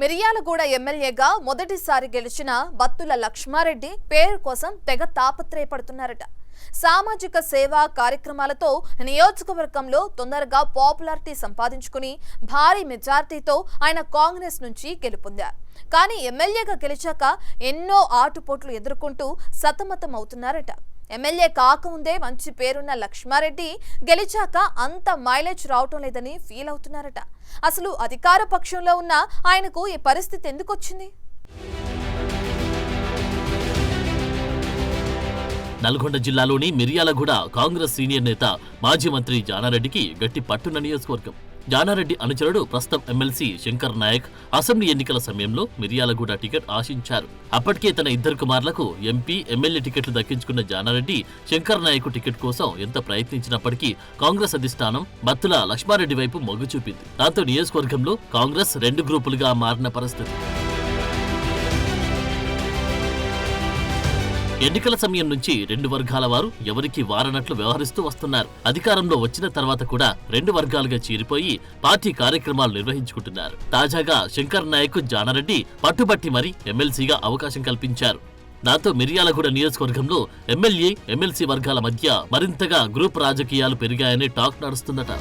మిర్యాలగూడ ఎమ్మెల్యేగా మొదటిసారి గెలిచిన బత్తుల లక్ష్మారెడ్డి పేరు కోసం తెగ తాపత్రయపడుతున్నారట. సామాజిక సేవా కార్యక్రమాలతో నియోజకవర్గంలో తొందరగా పాపులారిటీ సంపాదించుకుని భారీ మెజార్టీతో ఆయన కాంగ్రెస్ నుంచి గెలుపొందారు. కానీ ఎమ్మెల్యేగా గెలిచాక ఎన్నో ఆటుపోట్లు ఎదుర్కొంటూ సతమతం అవుతున్నారట. ఎమ్మెల్యే కాకముందే మంచి పేరున్న లక్ష్మారెడ్డి గెలిచాక అంత మైలేజ్ రావటం లేదని ఫీల్ అవుతున్నారట. అసలు అధికార పక్షంలో ఉన్న ఆయనకు ఈ పరిస్థితి ఎందుకు వచ్చింది? నల్గొండ జిల్లాలోని మిర్యాలగూడ కాంగ్రెస్ సీనియర్ నేత మాజీ మంత్రి జానారెడ్డికి గట్టి పట్టున్న నియోజకవర్గం. జానారెడ్డి అనుచరుడు ప్రస్తుతం ఎమ్మెల్సీ శంకర్ నాయక్ అసెంబ్లీ ఎన్నికల సమయంలో మిర్యాలగూడ టికెట్ ఆశించారు. అప్పటికే తన ఇద్దరు కుమారులకు ఎంపీ, ఎమ్మెల్యే టికెట్లు దక్కించుకున్న జానారెడ్డి శంకర్ నాయక్ టికెట్ కోసం ఎంత ప్రయత్నించినప్పటికీ కాంగ్రెస్ అధిష్టానం బత్తుల లక్ష్మారెడ్డి వైపు మొగ్గు చూపింది. దాంతో నియోజకవర్గంలో కాంగ్రెస్ రెండు గ్రూపులుగా మారిన పరిస్థితి. ఎన్నికల సమయం నుంచి రెండు వర్గాల వారు ఎవరికి వారనట్లు వ్యవహరిస్తూ వస్తున్నారు. అధికారంలో వచ్చిన తర్వాత కూడా రెండు వర్గాలుగా చీరిపోయి పార్టీ కార్యక్రమాలు నిర్వహించుకుంటున్నారు. తాజాగా శంకర్ నాయక్ జానారెడ్డి పట్టుబట్టి మరీ ఎమ్మెల్సీగా అవకాశం కల్పించారు. దాంతో మిర్యాలగూడ నియోజకవర్గంలో ఎమ్మెల్యే, ఎమ్మెల్సీ వర్గాల మధ్య మరింతగా గ్రూప్ రాజకీయాలు పెరిగాయనే టాక్ నడుస్తుందట.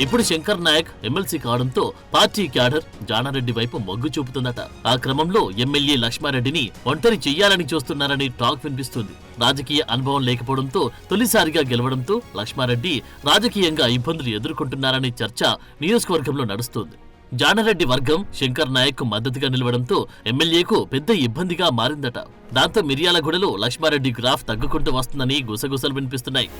ఇప్పుడు శంకర్ నాయక్ ఎమ్మెల్సీ కావడంతో పార్టీ క్యాడర్ జానారెడ్డి వైపు మొగ్గు చూపుతుందట. ఆ క్రమంలో ఎమ్మెల్యే లక్ష్మారెడ్డిని ఒంటరి చెయ్యాలని చూస్తున్నారని టాక్ వినిపిస్తుంది. రాజకీయ అనుభవం లేకపోవడంతో తొలిసారిగా గెలవడంతో లక్ష్మారెడ్డి రాజకీయంగా ఇబ్బందులు ఎదుర్కొంటున్నారనే చర్చ నియోజకవర్గంలో నడుస్తోంది. జానారెడ్డి వర్గం శంకర్ నాయక్ మద్దతుగా నిలవడంతో ఎమ్మెల్యేకు పెద్ద ఇబ్బందిగా మారిందట. దాంతో మిర్యాలగూడలో లక్ష్మారెడ్డి గ్రాఫ్ తగ్గుకుంటూ వస్తుందని గుసగుసలు వినిపిస్తున్నాయి.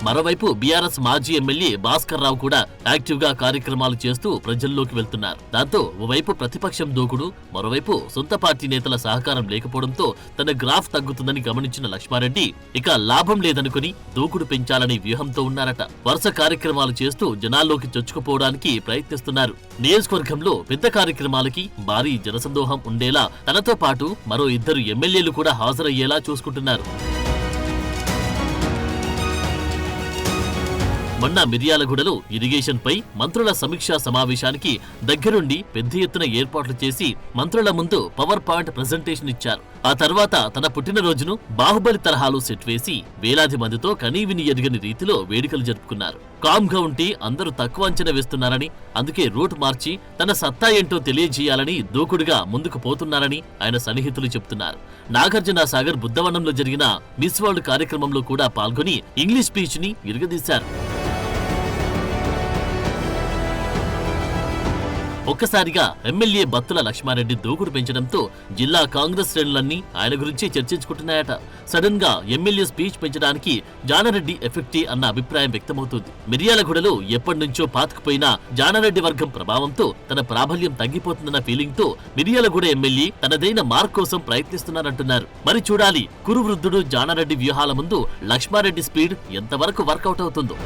మరోవైపు బీఆర్ఎస్ మాజీ ఎమ్మెల్యే భాస్కర్ రావు కూడా యాక్టివ్ గా కార్యక్రమాలు చేస్తూ ప్రజల్లోకి వెళ్తున్నారు. దాంతో ఓవైపు ప్రతిపక్షం దూకుడు, మరోవైపు సొంత పార్టీ నేతల సహకారం లేకపోవడంతో తన గ్రాఫ్ తగ్గుతుందని గమనించిన లక్ష్మారెడ్డి ఇక లాభం లేదనుకుని దూకుడు పెంచాలని వ్యూహంతో ఉన్నారట. వరుస కార్యక్రమాలు చేస్తూ జనాల్లోకి చొచ్చుకుపోవడానికి ప్రయత్నిస్తున్నారు. నియోజకవర్గంలో పెద్ద కార్యక్రమాలకి భారీ జనసందోహం ఉండేలా తనతో పాటు మరో ఇద్దరు ఎమ్మెల్యేలు కూడా హాజరయ్యేలా చూసుకుంటున్నారు. మొన్న మిర్యాలగూడలో ఇరిగేషన్ పై మంత్రుల సమీక్షా సమావేశానికి దగ్గరుండి పెద్ద ఎత్తున ఏర్పాట్లు చేసి మంత్రుల ముందు పవర్ పాయింట్ ప్రెజెంటేషన్ ఇచ్చారు. ఆ తర్వాత తన పుట్టినరోజును బాహుబలి తరహాలో సెట్ వేసి వేలాది మందితో కనీవిని ఎరుగని రీతిలో వేడుకలు జరుపుకున్నారు. కామ్ గా ఉంటే అందరూ తక్కువ అంచనా వేస్తున్నారని, అందుకే రూట్ మార్చి తన సత్తా ఏంటో తెలియజేయాలని దూకుడుగా ముందుకు పోతున్నారని ఆయన సన్నిహితులు చెబుతున్నారు. నాగార్జున సాగర్ బుద్ధవనంలో జరిగిన మిస్ వరల్డ్ కార్యక్రమంలో కూడా పాల్గొని ఇంగ్లీష్ స్పీచ్ ని ఇరగదీశారు. ఒక్కసారిగా ఎమ్మెల్యే బత్తుల లక్ష్మారెడ్డి దూకుడు పెంచడంతో జిల్లా కాంగ్రెస్ శ్రేణులన్నీ ఆయన గురించి చర్చించుకుంటున్నాయట. సడన్ గా ఎమ్మెల్యే స్పీచ్ పెంచడానికి జానారెడ్డి ఎఫెక్టే అన్న అభిప్రాయం వ్యక్తమవుతుంది. మిర్యాలగూడలో ఎప్పటినుంచో పాతుకుపోయిన జానారెడ్డి వర్గం ప్రభావంతో తన ప్రాబల్యం తగ్గిపోతుందన్న ఫీలింగ్ తో మిర్యాలగూడ ఎమ్మెల్యే తనదైన మార్క్ కోసం ప్రయత్నిస్తున్నారంటున్నారు. మరి చూడాలి కురువృద్ధుడు జానారెడ్డి వ్యూహాల ముందు లక్ష్మారెడ్డి స్పీడ్ ఎంతవరకు వర్కౌట్ అవుతుందో.